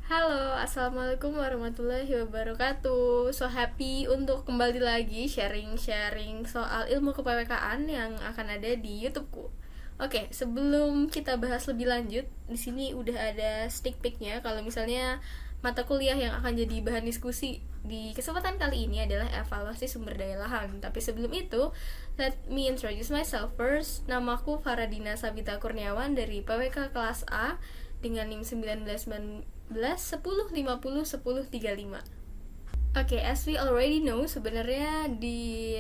Halo, assalamualaikum warahmatullahi wabarakatuh. So happy untuk kembali lagi sharing-sharing soal ilmu kepewekaan yang akan ada di YouTubeku. Oke, sebelum kita bahas lebih lanjut, di sini udah ada sneak peeknya. Kalau misalnya mata kuliah yang akan jadi bahan diskusi di kesempatan kali ini adalah evaluasi sumber daya lahan. Tapi sebelum itu, let me introduce myself first. Namaku Faradina Sabita Kurniawan dari PWK kelas A dengan NIM 19 10 50 10 35. Oke, as we already know, sebenarnya di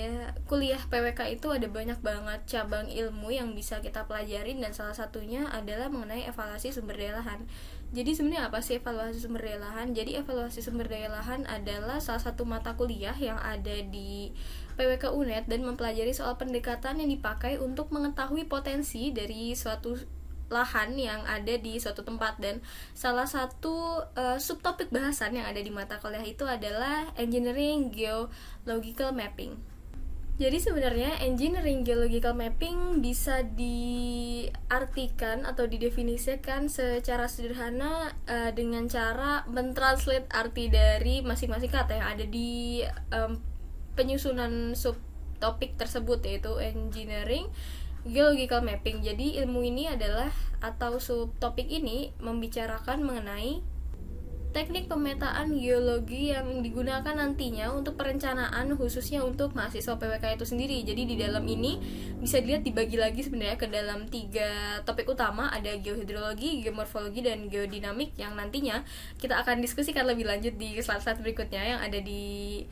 kuliah PWK itu ada banyak banget cabang ilmu yang bisa kita pelajarin, dan salah satunya adalah mengenai evaluasi sumber daya lahan. Jadi sebenarnya apa sih evaluasi sumber daya lahan? Jadi evaluasi sumber daya lahan adalah salah satu mata kuliah yang ada di PWK UNED dan mempelajari soal pendekatan yang dipakai untuk mengetahui potensi dari suatu lahan yang ada di suatu tempat. Dan salah satu subtopik bahasan yang ada di mata kuliah itu adalah Engineering Geological Mapping. Jadi sebenarnya Engineering Geological Mapping bisa diartikan atau didefinisikan secara sederhana dengan cara mentranslate arti dari masing-masing kata yang ada di penyusunan subtopik tersebut, yaitu Engineering Geological Mapping. Jadi ilmu ini adalah, atau subtopik ini membicarakan mengenai teknik pemetaan geologi yang digunakan nantinya untuk perencanaan, khususnya untuk mahasiswa PWK itu sendiri. Jadi di dalam ini bisa dilihat dibagi lagi sebenarnya ke dalam 3 topik utama, ada geohidrologi, geomorfologi, dan geodinamik, yang nantinya kita akan diskusikan lebih lanjut di slide-slide berikutnya yang ada di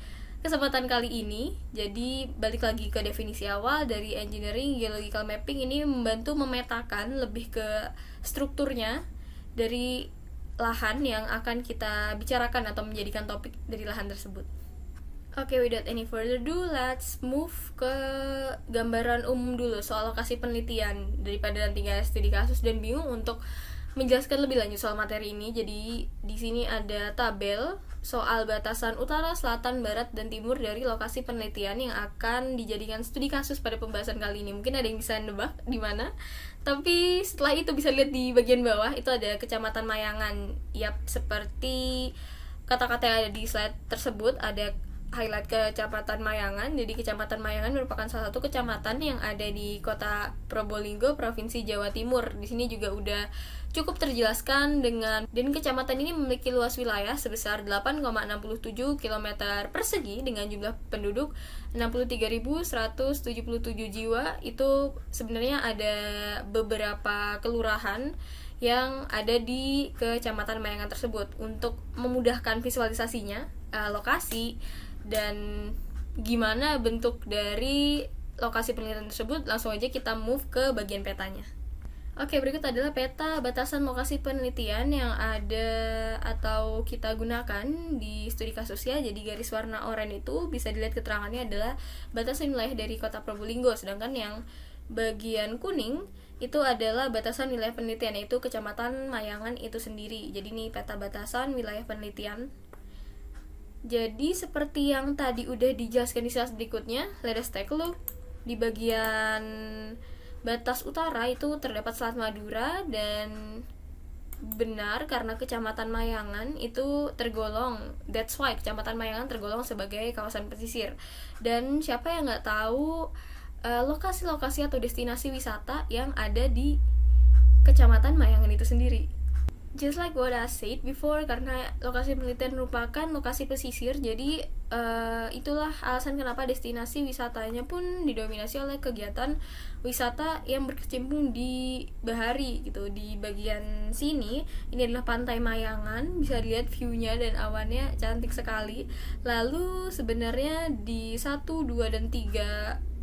kesempatan kali ini. Jadi balik lagi ke definisi awal dari Engineering Geological Mapping, ini membantu memetakan lebih ke strukturnya dari lahan yang akan kita bicarakan atau menjadikan topik dari lahan tersebut. Oke, without any further ado, let's move ke gambaran umum dulu soal lokasi penelitian, daripada nanti nggak studi kasus dan bingung untuk menjelaskan lebih lanjut soal materi ini. Jadi di sini ada tabel soal batasan utara, selatan, barat, dan timur dari lokasi penelitian yang akan dijadikan studi kasus pada pembahasan kali ini. Mungkin ada yang bisa nebak di mana, tapi setelah itu bisa lihat di bagian bawah itu ada Kecamatan Mayangan. Yap, seperti kata-kata yang ada di slide tersebut, ada highlight Kecamatan Mayangan. Jadi Kecamatan Mayangan merupakan salah satu kecamatan yang ada di Kota Probolinggo, Provinsi Jawa Timur. Di sini juga udah cukup terjelaskan dan kecamatan ini memiliki luas wilayah sebesar 8,67 km persegi dengan jumlah penduduk 63.177 jiwa. Itu sebenarnya ada beberapa kelurahan yang ada di Kecamatan Mayangan tersebut. Untuk memudahkan visualisasinya, lokasi dan gimana bentuk dari lokasi penelitian tersebut, langsung aja kita move ke bagian petanya. Oke, berikut adalah peta batasan lokasi penelitian yang ada atau kita gunakan di studi kasus ya. Jadi garis warna oranye itu bisa dilihat keterangannya adalah batasan wilayah dari Kota Probolinggo, sedangkan yang bagian kuning itu adalah batasan wilayah penelitian, yaitu Kecamatan Mayangan itu sendiri. Jadi ini peta batasan wilayah penelitian. Jadi seperti yang tadi udah dijelaskan di slide berikutnya, let us take a look. Di bagian batas utara itu terdapat Selat Madura, dan benar karena Kecamatan Mayangan itu tergolong, that's why Kecamatan Mayangan tergolong sebagai kawasan pesisir. Dan siapa yang nggak tahu lokasi-lokasi atau destinasi wisata yang ada di Kecamatan Mayangan itu sendiri. Just like what I said before, karena lokasi penelitian merupakan lokasi pesisir, jadi itulah alasan kenapa destinasi wisatanya pun didominasi oleh kegiatan wisata yang berkecimpung di bahari gitu. Di bagian sini, ini adalah Pantai Mayangan, bisa dilihat view-nya dan awannya cantik sekali. Lalu sebenarnya di 1, 2, dan 3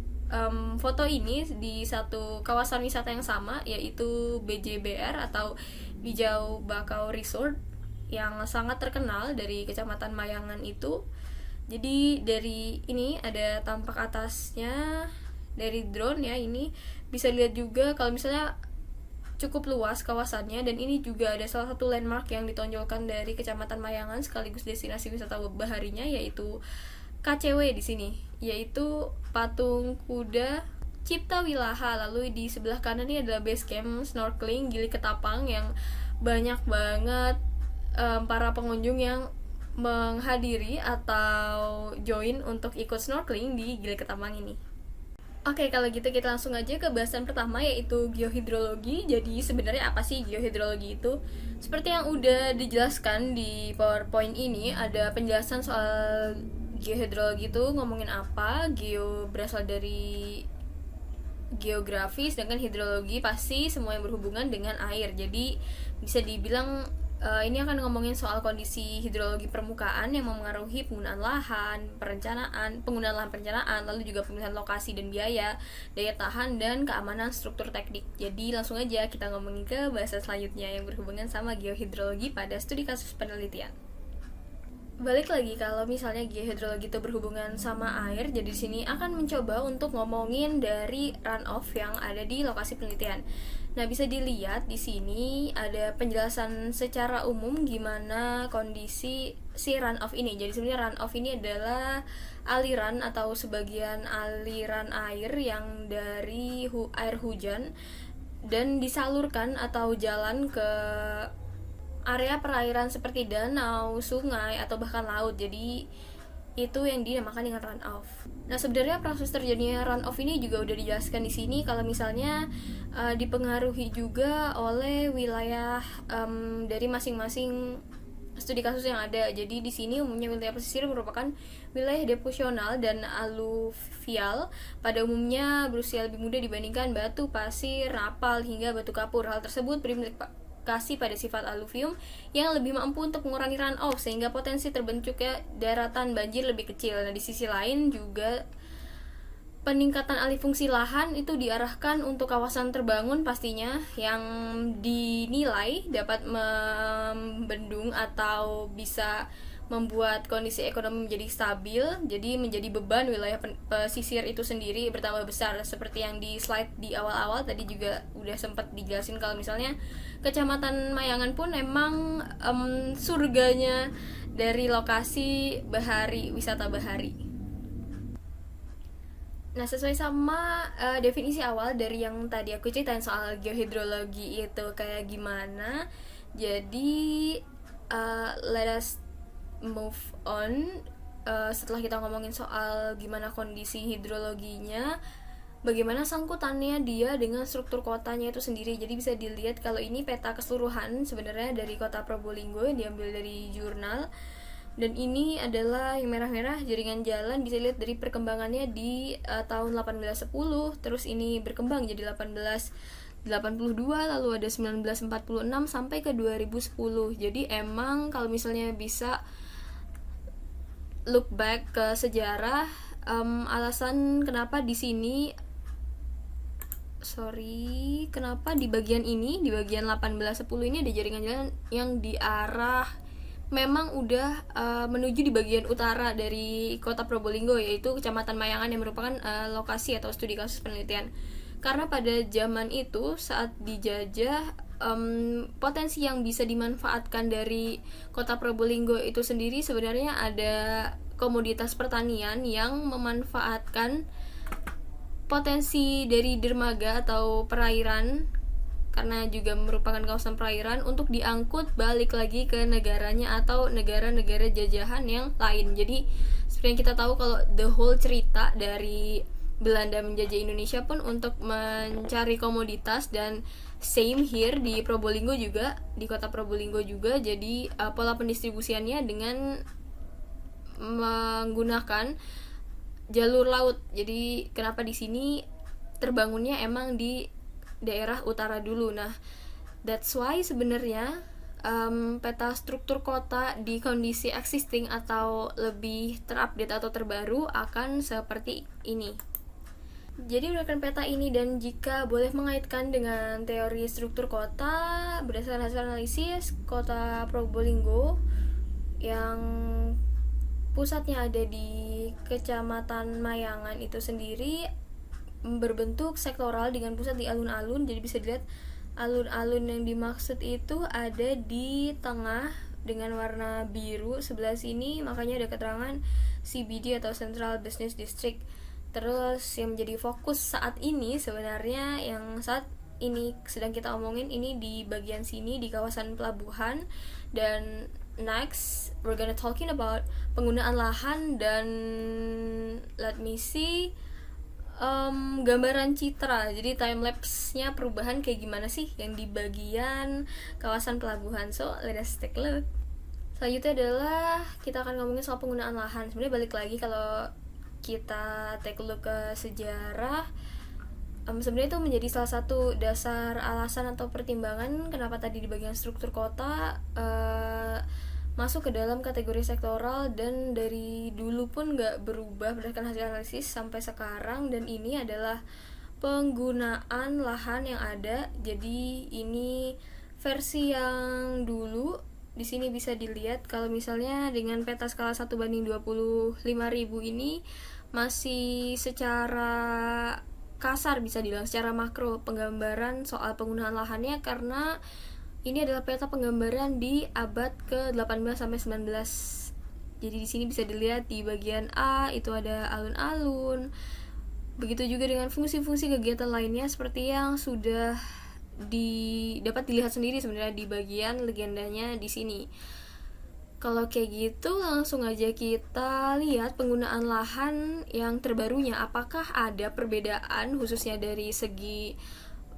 foto ini di satu kawasan wisata yang sama, yaitu BJBR atau Bijau Bakau Resort, yang sangat terkenal dari Kecamatan Mayangan itu. Jadi dari ini ada tampak atasnya dari drone ya, ini bisa dilihat juga kalau misalnya cukup luas kawasannya. Dan ini juga ada salah satu landmark yang ditonjolkan dari Kecamatan Mayangan sekaligus destinasi wisata baharinya, yaitu KCW di sini, yaitu patung kuda Cipta Wilaha. Lalu di sebelah kanan ini adalah base camp snorkeling Gili Ketapang yang banyak banget para pengunjung yang menghadiri atau join untuk ikut snorkeling di Gili Ketapang ini. Oke, kalau gitu kita langsung aja ke bahasan pertama, yaitu geohidrologi. Jadi sebenarnya apa sih geohidrologi itu? Seperti yang udah dijelaskan di PowerPoint ini, ada penjelasan soal geohidrologi itu ngomongin apa. Geo berasal dari geografi, sedangkan hidrologi pasti semua yang berhubungan dengan air. Jadi bisa dibilang ini akan ngomongin soal kondisi hidrologi permukaan yang memengaruhi penggunaan lahan perencanaan, lalu juga pemilihan lokasi dan biaya, daya tahan, dan keamanan struktur teknik. Jadi langsung aja kita ngomongin ke bahasa selanjutnya yang berhubungan sama geohidrologi pada studi kasus penelitian. Balik lagi, kalau misalnya geohidrologi itu berhubungan sama air, jadi di sini akan mencoba untuk ngomongin dari runoff yang ada di lokasi penelitian. Nah, bisa dilihat di sini ada penjelasan secara umum gimana kondisi si runoff ini. Jadi sebenarnya runoff ini adalah aliran atau sebagian aliran air yang dari air hujan dan disalurkan atau jalan ke area perairan seperti danau, sungai, atau bahkan laut. Jadi itu yang dinamakan dengan runoff. Nah, sebenarnya proses terjadinya runoff ini juga udah dijelaskan di sini kalau misalnya dipengaruhi juga oleh wilayah dari masing-masing studi kasus yang ada. Jadi di sini umumnya wilayah pesisir merupakan wilayah deposional dan aluvial, pada umumnya berusia lebih muda dibandingkan batu, pasir, rapal, hingga batu kapur. Hal tersebut berimplikasi pada sifat aluvium yang lebih mampu untuk mengurangi runoff, sehingga potensi terbentuknya daratan banjir lebih kecil. Nah, di sisi lain juga peningkatan alih fungsi lahan itu diarahkan untuk kawasan terbangun pastinya, yang dinilai dapat membendung atau bisa membuat kondisi ekonomi menjadi stabil. Jadi menjadi beban wilayah pesisir itu sendiri bertambah besar. Seperti yang di slide di awal-awal tadi juga udah sempat dijelasin kalau misalnya Kecamatan Mayangan pun emang surganya dari lokasi wisata bahari. Nah, sesuai sama definisi awal dari yang tadi aku ceritain soal geohidrologi itu kayak gimana, jadi let us move on. Setelah kita ngomongin soal gimana kondisi hidrologinya, bagaimana sangkutannya dia dengan struktur kotanya itu sendiri. Jadi bisa dilihat kalau ini peta keseluruhan sebenarnya dari kota Probolinggo yang diambil dari jurnal. Dan ini adalah yang merah-merah jaringan jalan, bisa lihat dari perkembangannya di tahun 1810, terus ini berkembang jadi 1882, lalu ada 1946 sampai ke 2010. Jadi emang kalau misalnya bisa look back ke sejarah, alasan kenapa di sini kenapa di bagian ini, di bagian 1810 ini ada jaringan jalan yang diarah memang udah menuju di bagian utara dari kota Probolinggo, yaitu Kecamatan Mayangan yang merupakan lokasi atau studi kasus penelitian. Karena pada zaman itu saat dijajah, potensi yang bisa dimanfaatkan dari kota Probolinggo itu sendiri sebenarnya ada komoditas pertanian yang memanfaatkan potensi dari dermaga atau perairan, karena juga merupakan kawasan perairan, untuk diangkut balik lagi ke negaranya atau negara-negara jajahan yang lain. Jadi seperti yang kita tahu kalau the whole cerita dari Belanda menjajah Indonesia pun untuk mencari komoditas, dan same here di Probolinggo juga, di kota Probolinggo juga. Jadi pola pendistribusiannya dengan menggunakan jalur laut. Jadi kenapa di sini terbangunnya emang di daerah utara dulu. Nah, that's why sebenarnya peta struktur kota di kondisi existing atau lebih terupdate atau terbaru akan seperti ini. Jadi berdasarkan peta ini, dan jika boleh mengaitkan dengan teori struktur kota berdasarkan hasil analisis, kota Probolinggo yang pusatnya ada di Kecamatan Mayangan itu sendiri berbentuk sektoral dengan pusat di alun-alun. Jadi bisa dilihat alun-alun yang dimaksud itu ada di tengah dengan warna biru sebelah sini, makanya ada keterangan CBD atau Central Business District. Terus yang menjadi fokus saat ini sebenarnya yang saat ini sedang kita omongin ini di bagian sini di kawasan pelabuhan. Dan next we're gonna talking about penggunaan lahan dan let me see gambaran citra. Jadi time lapse-nya perubahan kayak gimana sih yang di bagian kawasan pelabuhan. So let us take a look. Selanjutnya adalah kita akan ngomongin soal penggunaan lahan. Sebenarnya balik lagi kalau kita take a look ke sejarah, sebenarnya itu menjadi salah satu dasar alasan atau pertimbangan kenapa tadi di bagian struktur kota masuk ke dalam kategori sektoral, dan dari dulu pun nggak berubah berdasarkan hasil analisis sampai sekarang. Dan ini adalah penggunaan lahan yang ada. Jadi ini versi yang dulu. Di sini bisa dilihat kalau misalnya dengan peta skala 1:25.000 ini masih secara kasar bisa dibilang secara makro penggambaran soal penggunaan lahannya, karena ini adalah peta penggambaran di abad ke-18 sampai 19. Jadi di sini bisa dilihat di bagian A itu ada alun-alun. Begitu juga dengan fungsi-fungsi kegiatan lainnya seperti yang sudah dapat dilihat sendiri sebenarnya di bagian legendanya di sini. Kalau kayak gitu langsung aja kita lihat penggunaan lahan yang terbarunya. Apakah ada perbedaan khususnya dari segi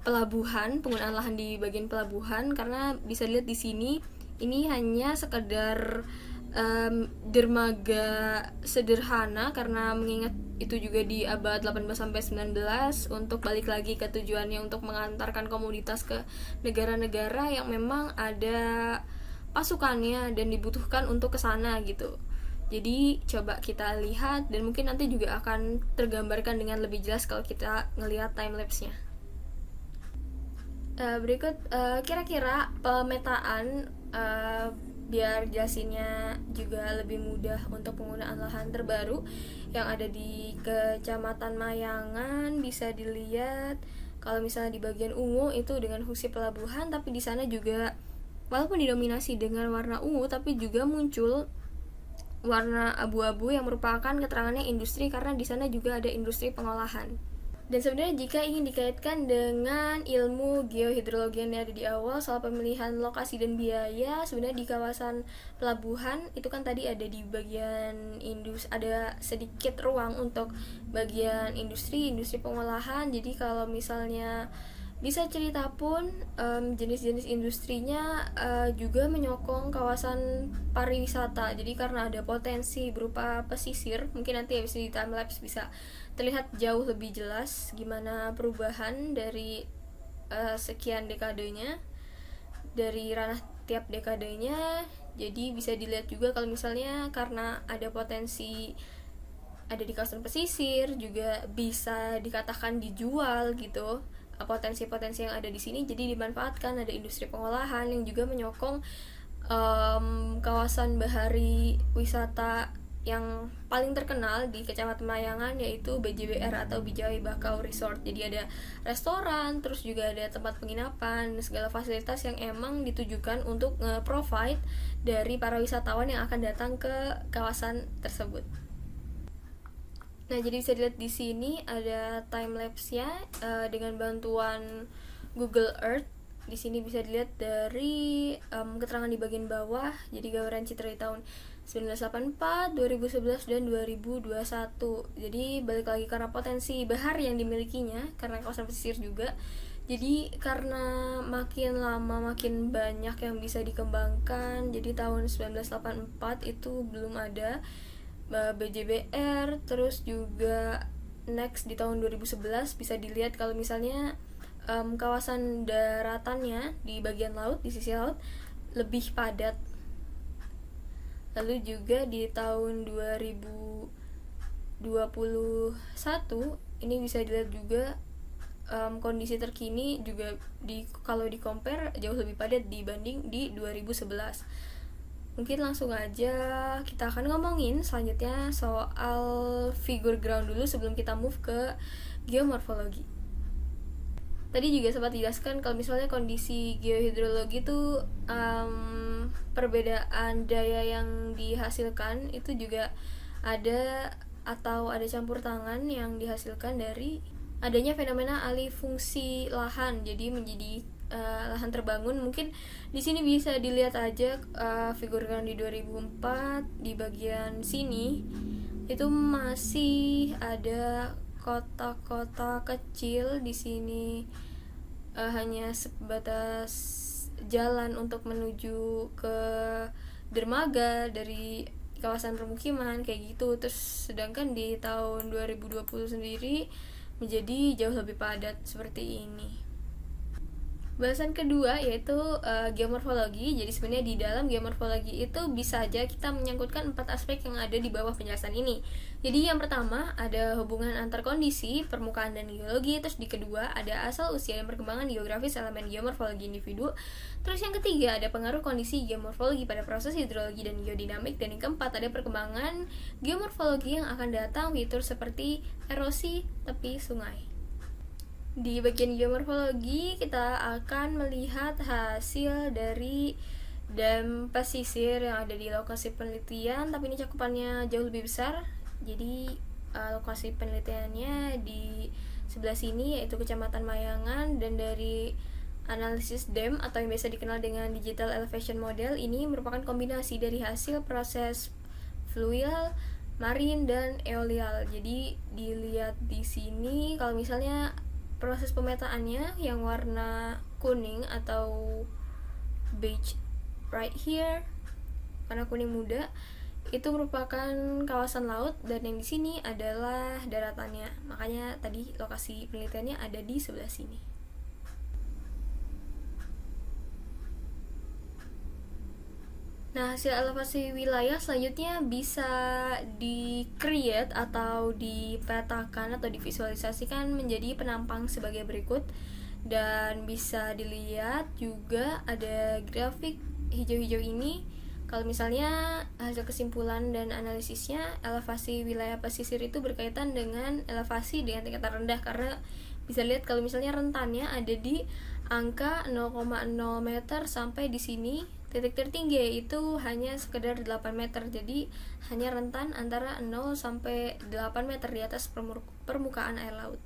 pelabuhan, penggunaan lahan di bagian pelabuhan? Karena bisa dilihat di sini ini hanya sekedar dermaga sederhana, karena mengingat itu juga di abad 18 sampai 19 untuk balik lagi ke tujuannya untuk mengantarkan komoditas ke negara-negara yang memang ada pasukannya dan dibutuhkan untuk ke sana gitu. Jadi coba kita lihat dan mungkin nanti juga akan tergambarkan dengan lebih jelas kalau kita ngelihat time lapse-nya. Berikut kira-kira pemetaan biar jelasinnya juga lebih mudah untuk penggunaan lahan terbaru yang ada di Kecamatan Mayangan. Bisa dilihat kalau misalnya di bagian ungu itu dengan fungsi pelabuhan, tapi di sana juga walaupun didominasi dengan warna ungu tapi juga muncul warna abu-abu yang merupakan keterangannya industri, karena di sana juga ada industri pengolahan. Dan sebenarnya jika ingin dikaitkan dengan ilmu geohidrologi yang ada di awal soal pemilihan lokasi dan biaya, sebenarnya di kawasan pelabuhan itu kan tadi ada di bagian ada sedikit ruang untuk bagian industri pengolahan. Jadi kalau misalnya bisa cerita pun jenis-jenis industrinya juga menyokong kawasan pariwisata. Jadi karena ada potensi berupa pesisir, mungkin nanti habis di time lapse bisa terlihat jauh lebih jelas gimana perubahan dari sekian dekadenya, dari ranah tiap dekadenya. Jadi bisa dilihat juga kalau misalnya karena ada potensi ada di kawasan pesisir, juga bisa dikatakan dijual gitu potensi-potensi yang ada di sini, jadi dimanfaatkan. Ada industri pengolahan yang juga menyokong kawasan bahari wisata yang paling terkenal di Kecamatan Mayangan, yaitu BJBR atau Bijai Bakau Resort. Jadi ada restoran, terus juga ada tempat penginapan, segala fasilitas yang emang ditujukan untuk nge-provide dari para wisatawan yang akan datang ke kawasan tersebut. Nah, jadi bisa dilihat di sini ada time lapse-nya dengan bantuan Google Earth. Di sini bisa dilihat dari keterangan di bagian bawah. Jadi gambaran citra di tahun 1984, 2011 dan 2021. Jadi balik lagi karena potensi bahar yang dimilikinya, karena kawasan pesisir juga. Jadi karena makin lama makin banyak yang bisa dikembangkan. Jadi tahun 1984 itu belum ada BJBR, terus juga next di tahun 2011 bisa dilihat kalau misalnya kawasan daratannya di bagian laut, di sisi laut lebih padat. Lalu juga di tahun 2021 ini bisa dilihat juga kondisi terkini juga kalau di compare jauh lebih padat dibanding di 2011. Mungkin langsung aja kita akan ngomongin selanjutnya soal figure ground dulu sebelum kita move ke geomorfologi. Tadi juga sempat dijelaskan kalau misalnya kondisi geohidrologi itu perbedaan daya yang dihasilkan itu juga ada atau ada campur tangan yang dihasilkan dari adanya fenomena alih fungsi lahan, jadi menjadi lahan terbangun. Mungkin di sini bisa dilihat aja figurkan di 2004 di bagian sini itu masih ada kota-kota kecil di sini, hanya sebatas jalan untuk menuju ke dermaga dari kawasan permukiman kayak gitu. Terus sedangkan di tahun 2020 sendiri menjadi jauh lebih padat seperti ini. Bahasan kedua yaitu geomorfologi. Jadi sebenarnya di dalam geomorfologi itu bisa aja kita menyangkutkan 4 aspek yang ada di bawah penjelasan ini. Jadi yang pertama ada hubungan antar kondisi, permukaan dan geologi. Terus di kedua ada asal usia dan perkembangan geografis elemen geomorfologi individu. Terus yang ketiga ada pengaruh kondisi geomorfologi pada proses hidrologi dan geodinamik. Dan yang keempat ada perkembangan geomorfologi yang akan datang fitur seperti erosi tepi sungai. Di bagian geomorfologi kita akan melihat hasil dari dam pesisir yang ada di lokasi penelitian, tapi ini cakupannya jauh lebih besar. Jadi lokasi penelitiannya di sebelah sini yaitu Kecamatan Mayangan, dan dari analisis dam atau yang biasa dikenal dengan digital elevation model ini merupakan kombinasi dari hasil proses fluvial, marin dan eolial. Jadi dilihat di sini kalau misalnya proses pemetaannya yang warna kuning atau beige right here, warna kuning muda, itu merupakan kawasan laut, dan yang di sini adalah daratannya. Makanya tadi lokasi penelitiannya ada di sebelah sini. Nah, hasil elevasi wilayah selanjutnya bisa di-create atau dipetakan atau divisualisasikan menjadi penampang sebagai berikut. Dan bisa dilihat juga ada grafik hijau-hijau ini. Kalau misalnya hasil kesimpulan dan analisisnya, elevasi wilayah pesisir itu berkaitan dengan elevasi dengan tingkatan rendah, karena bisa lihat kalau misalnya rentannya ada di angka 0,0 meter sampai di sini. Titik tertinggi itu hanya sekedar 8 meter, jadi hanya rentan antara 0 sampai 8 meter di atas permukaan air laut.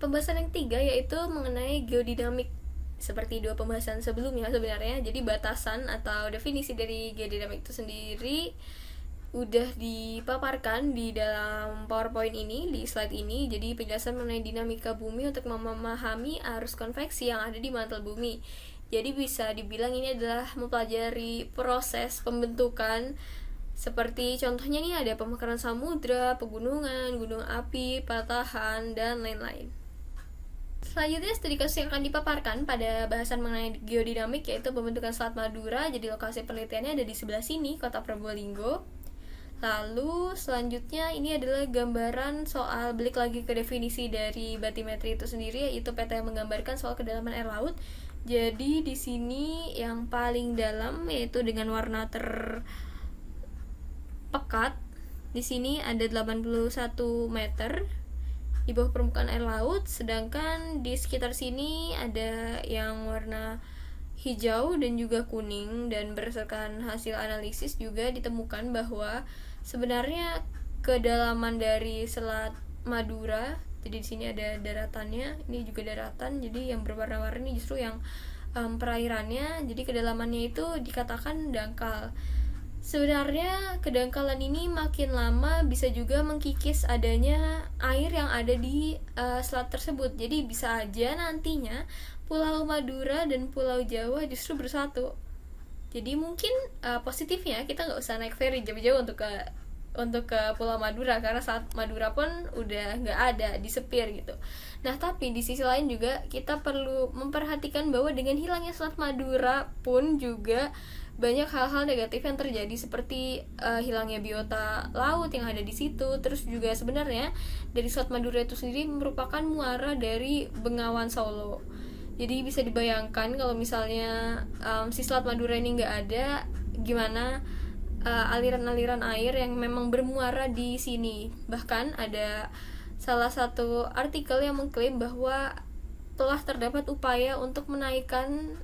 Pembahasan yang ketiga yaitu mengenai geodinamik. Seperti dua pembahasan sebelumnya sebenarnya, jadi batasan atau definisi dari geodinamik itu sendiri udah dipaparkan di dalam PowerPoint ini, di slide ini. Jadi penjelasan mengenai dinamika bumi untuk memahami arus konveksi yang ada di mantel bumi. Jadi bisa dibilang ini adalah mempelajari proses pembentukan, seperti contohnya nih ada pemekaran samudra, pegunungan, gunung api, patahan, dan lain-lain. Selanjutnya studi kasus yang akan dipaparkan pada bahasan mengenai geodinamik yaitu pembentukan Selat Madura. Jadi lokasi penelitiannya ada di sebelah sini, Kota Probolinggo. Lalu selanjutnya ini adalah gambaran soal balik lagi ke definisi dari batimetri itu sendiri, yaitu peta yang menggambarkan soal kedalaman air laut. Jadi di sini yang paling dalam yaitu dengan warna terpekat. Di sini ada 81 meter di bawah permukaan air laut, sedangkan di sekitar sini ada yang warna hijau dan juga kuning. Dan berdasarkan hasil analisis juga ditemukan bahwa sebenarnya kedalaman dari Selat Madura, jadi di sini ada daratannya, ini juga daratan, jadi yang berwarna-warni justru yang perairannya, jadi kedalamannya itu dikatakan dangkal. Sebenarnya kedangkalan ini makin lama bisa juga mengkikis adanya air yang ada di selat tersebut. Jadi bisa aja nantinya Pulau Madura dan Pulau Jawa justru bersatu. Jadi mungkin positifnya kita nggak usah naik ferry jauh-jauh untuk ke Pulau Madura, karena Selat Madura pun udah nggak ada, disepir gitu. Nah tapi di sisi lain juga kita perlu memperhatikan bahwa dengan hilangnya Selat Madura pun juga banyak hal-hal negatif yang terjadi, seperti hilangnya biota laut yang ada di situ. Terus juga sebenarnya dari Selat Madura itu sendiri merupakan muara dari Bengawan Solo. Jadi bisa dibayangkan kalau misalnya si Selat Madura ini nggak ada, gimana aliran-aliran air yang memang bermuara di sini. Bahkan ada salah satu artikel yang mengklaim bahwa telah terdapat upaya untuk menaikkan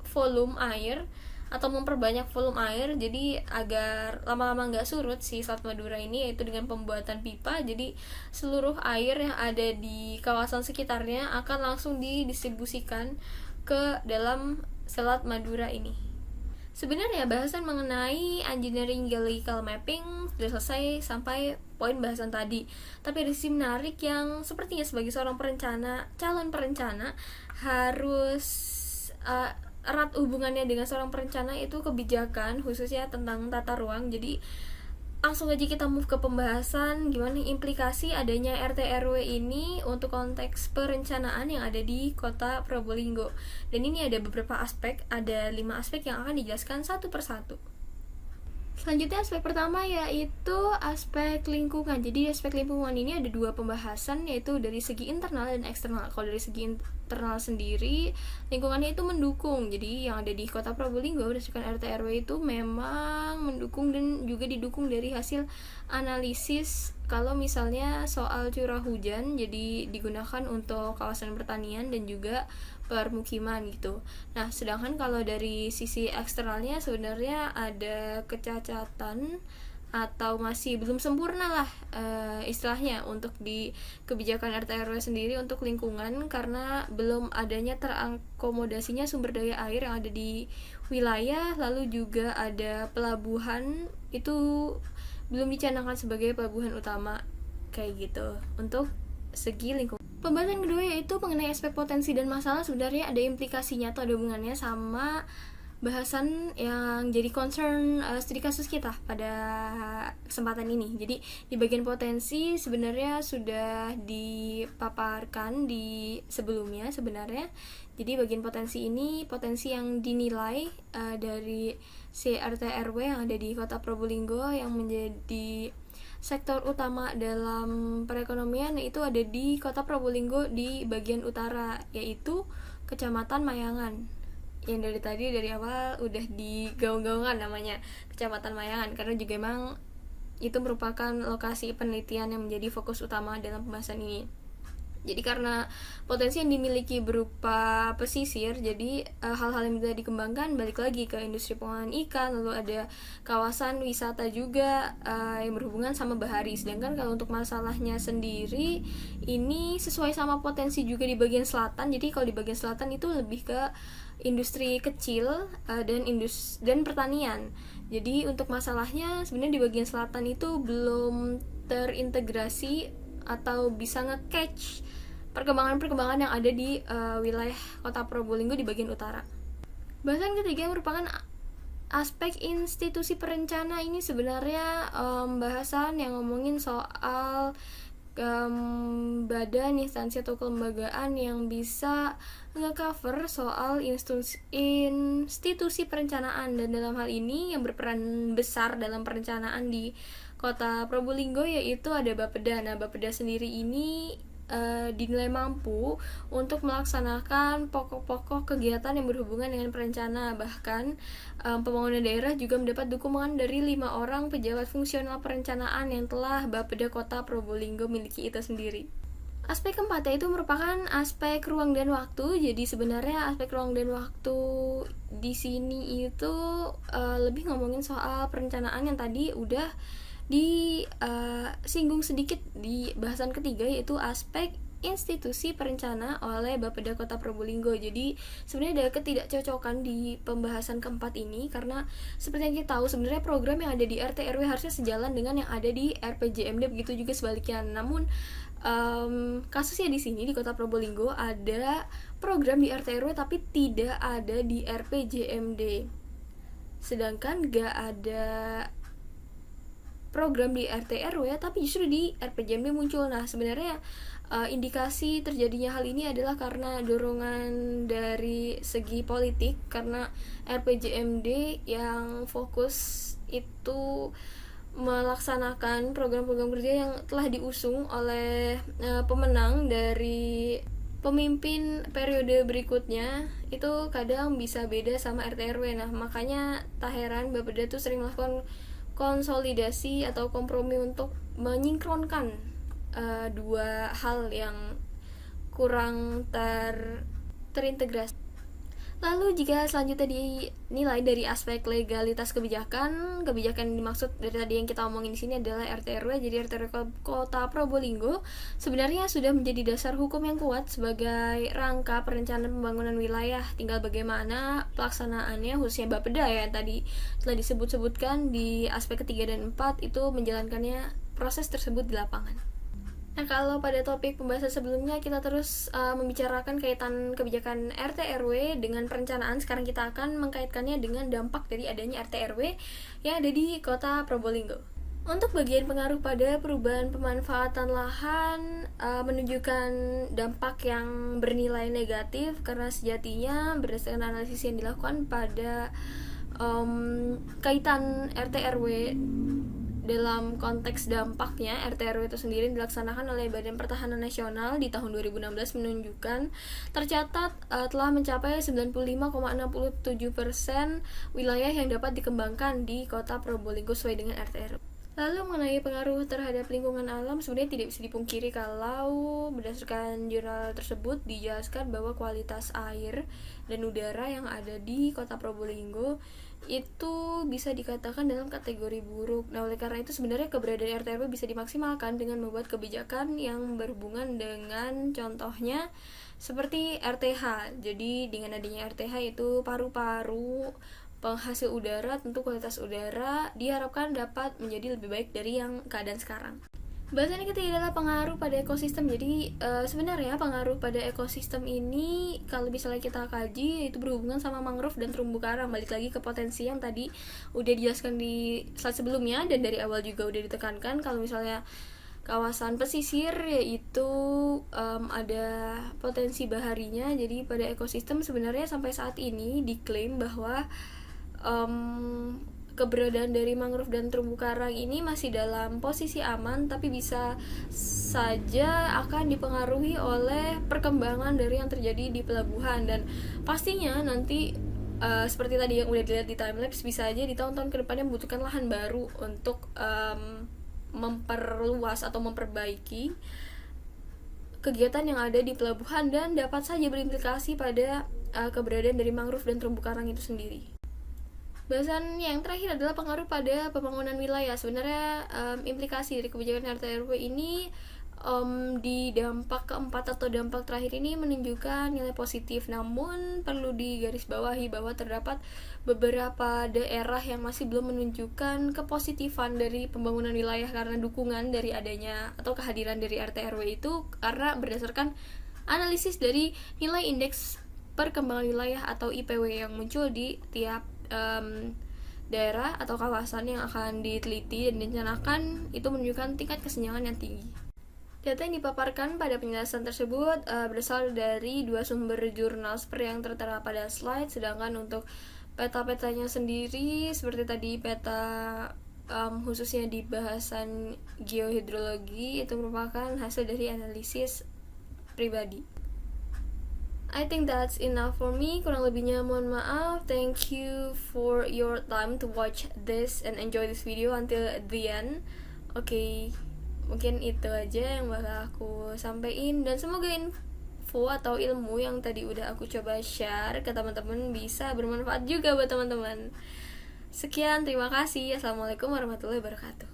volume air atau memperbanyak volume air, jadi agar lama-lama nggak surut si Selat Madura ini, yaitu dengan pembuatan pipa. Jadi seluruh air yang ada di kawasan sekitarnya akan langsung didistribusikan ke dalam Selat Madura ini. Sebenarnya bahasan mengenai engineering geological mapping sudah selesai sampai poin bahasan tadi. Tapi ada sisi menarik yang sepertinya sebagai seorang perencana, calon perencana, harus erat hubungannya dengan seorang perencana, itu kebijakan, khususnya tentang tata ruang. Jadi langsung aja kita move ke pembahasan gimana implikasi adanya RT RW ini untuk konteks perencanaan yang ada di Kota Probolinggo. Dan ini ada beberapa aspek, ada 5 aspek yang akan dijelaskan satu persatu. Selanjutnya aspek pertama yaitu aspek lingkungan. Jadi aspek lingkungan ini ada 2 pembahasan, yaitu dari segi internal dan eksternal. Kalau dari segi internal sendiri, lingkungannya itu mendukung. Jadi yang ada di Kota Probolinggo berdasarkan RT RW itu memang mendukung dan juga didukung dari hasil analisis. Kalau misalnya soal curah hujan, jadi digunakan untuk kawasan pertanian dan juga permukiman gitu. Nah, sedangkan kalau dari sisi eksternalnya sebenarnya ada kecacatan atau masih belum sempurna lah istilahnya untuk di kebijakan RT RW sendiri untuk lingkungan, karena belum adanya terakomodasinya sumber daya air yang ada di wilayah. Lalu juga ada pelabuhan itu belum dicanangkan sebagai pelabuhan utama kayak gitu untuk segi lingkungan. Pembahasan kedua yaitu mengenai aspek potensi dan masalah. Sebenarnya ada implikasinya atau ada hubungannya sama bahasan yang jadi concern studi kasus kita pada kesempatan ini. Jadi di bagian potensi sebenarnya sudah dipaparkan di sebelumnya sebenarnya. Jadi bagian potensi ini potensi yang dinilai dari CRT RW yang ada di Kota Probolinggo yang menjadi sektor utama dalam perekonomian, itu ada di Kota Probolinggo di bagian utara, yaitu Kecamatan Mayangan. Yang dari awal udah digaung-gaungan namanya Kecamatan Mayangan, karena juga emang itu merupakan lokasi penelitian yang menjadi fokus utama dalam pembahasan ini. Jadi karena potensi yang dimiliki berupa pesisir, jadi hal-hal yang bisa dikembangkan balik lagi ke industri pengolahan ikan, lalu ada kawasan wisata juga yang berhubungan sama bahari. Sedangkan kalau untuk masalahnya sendiri ini sesuai sama potensi juga di bagian selatan. Jadi kalau di bagian selatan itu lebih ke industri kecil dan pertanian. Jadi untuk masalahnya sebenarnya di bagian selatan itu belum terintegrasi atau bisa nge-catch perkembangan-perkembangan yang ada di wilayah Kota Probolinggo di bagian utara. Bahasan ketiga merupakan aspek institusi perencana. Ini sebenarnya bahasan yang ngomongin soal badan, instansi atau kelembagaan yang bisa nge-cover soal institusi perencanaan, dan dalam hal ini yang berperan besar dalam perencanaan di Kota Probolinggo yaitu ada Bapeda. Nah, Bapeda sendiri ini dinilai mampu untuk melaksanakan pokok-pokok kegiatan yang berhubungan dengan perencana. Bahkan pembangunan daerah juga mendapat dukungan dari 5 orang pejabat fungsional perencanaan yang telah Bapeda Kota Probolinggo miliki itu sendiri. Aspek keempat yaitu merupakan aspek ruang dan waktu. Jadi sebenarnya aspek ruang dan waktu di sini itu lebih ngomongin soal perencanaan yang tadi udah disinggung sedikit di bahasan ketiga, yaitu aspek institusi perencana oleh Bapeda Kota Probolinggo. Jadi sebenarnya ada ketidakcocokan di pembahasan keempat ini, karena seperti yang kita tahu sebenarnya program yang ada di RT RW harusnya sejalan dengan yang ada di RPJMD, begitu juga sebaliknya. Namun kasusnya di sini di Kota Probolinggo ada program di RT RW tapi tidak ada di RPJMD, sedangkan gak ada program di RT RW tapi justru di RPJMD muncul. Nah, sebenarnya indikasi terjadinya hal ini adalah karena dorongan dari segi politik, karena RPJMD yang fokus itu melaksanakan program-program kerja yang telah diusung oleh pemenang dari pemimpin periode berikutnya, itu kadang bisa beda sama RT RW. Nah, makanya tak heran Bapeda tuh sering melakukan konsolidasi atau kompromi untuk menyinkronkan dua hal yang kurang terintegrasi. Lalu jika selanjutnya dinilai dari aspek legalitas kebijakan yang dimaksud dari tadi yang kita omongin di sini adalah RT RW. Jadi RT RW Kota Probolinggo sebenarnya sudah menjadi dasar hukum yang kuat sebagai rangka perencanaan pembangunan wilayah. Tinggal bagaimana pelaksanaannya, khususnya Bapeda ya yang tadi telah disebut-sebutkan di aspek ketiga dan 4 itu menjalankannya proses tersebut di lapangan. Nah, kalau pada topik pembahasan sebelumnya kita terus membicarakan kaitan kebijakan RT RW dengan perencanaan, sekarang kita akan mengkaitkannya dengan dampak dari adanya RT RW yang ada di Kota Probolinggo. Untuk bagian pengaruh pada perubahan pemanfaatan lahan menunjukkan dampak yang bernilai negatif karena sejatinya berdasarkan analisis yang dilakukan pada kaitan RT RW dalam konteks dampaknya, RT RW itu sendiri dilaksanakan oleh Badan Pertahanan Nasional di tahun 2016 menunjukkan tercatat telah mencapai 95,67% wilayah yang dapat dikembangkan di Kota Probolinggo sesuai dengan RT RW. Lalu mengenai pengaruh terhadap lingkungan alam, sebenarnya tidak bisa dipungkiri kalau berdasarkan jurnal tersebut dijelaskan bahwa kualitas air dan udara yang ada di Kota Probolinggo itu bisa dikatakan dalam kategori buruk. Nah, oleh karena itu sebenarnya keberadaan RT RW bisa dimaksimalkan dengan membuat kebijakan yang berhubungan dengan contohnya seperti RTH. Jadi dengan adanya RTH itu paru-paru penghasil udara, tentu kualitas udara diharapkan dapat menjadi lebih baik dari yang keadaan sekarang. Bahasan yang ketiga adalah pengaruh pada ekosistem. Jadi sebenarnya pengaruh pada ekosistem ini kalau misalnya kita kaji itu berhubungan sama mangrove dan terumbu karang. Balik lagi ke potensi yang tadi udah dijelaskan di slide sebelumnya dan dari awal juga udah ditekankan kalau misalnya kawasan pesisir yaitu ada potensi baharinya. Jadi pada ekosistem sebenarnya sampai saat ini diklaim bahwa keberadaan dari mangrove dan terumbu karang ini masih dalam posisi aman, tapi bisa saja akan dipengaruhi oleh perkembangan dari yang terjadi di pelabuhan. Dan pastinya nanti seperti tadi yang udah dilihat di timelapse, bisa aja di tahun-tahun kedepannya membutuhkan lahan baru untuk memperluas atau memperbaiki kegiatan yang ada di pelabuhan dan dapat saja berimplikasi pada keberadaan dari mangrove dan terumbu karang itu sendiri. Bahasan yang terakhir adalah pengaruh pada pembangunan wilayah. Sebenarnya implikasi dari kebijakan RT RW ini di dampak keempat atau dampak terakhir ini menunjukkan nilai positif. Namun perlu digarisbawahi bahwa terdapat beberapa daerah yang masih belum menunjukkan kepositifan dari pembangunan wilayah karena dukungan dari adanya atau kehadiran dari RT RW itu karena berdasarkan analisis dari nilai indeks perkembangan wilayah atau IPW yang muncul di tiap daerah atau kawasan yang akan diteliti dan direncanakan itu menunjukkan tingkat kesenjangan yang tinggi. Data yang dipaparkan pada penjelasan tersebut berasal dari dua sumber jurnal seperti yang tertera pada slide, sedangkan untuk peta-petanya sendiri seperti tadi peta khususnya di bahasan geohidrologi itu merupakan hasil dari analisis pribadi. I think that's enough for me. Kurang lebihnya mohon maaf. Thank you for your time to watch this and enjoy this video until the end. Oke, mungkin itu aja yang bakal aku sampaikan dan semoga info atau ilmu yang tadi udah aku coba share ke teman-teman bisa bermanfaat juga buat teman-teman. Sekian, terima kasih. Assalamualaikum warahmatullahi wabarakatuh.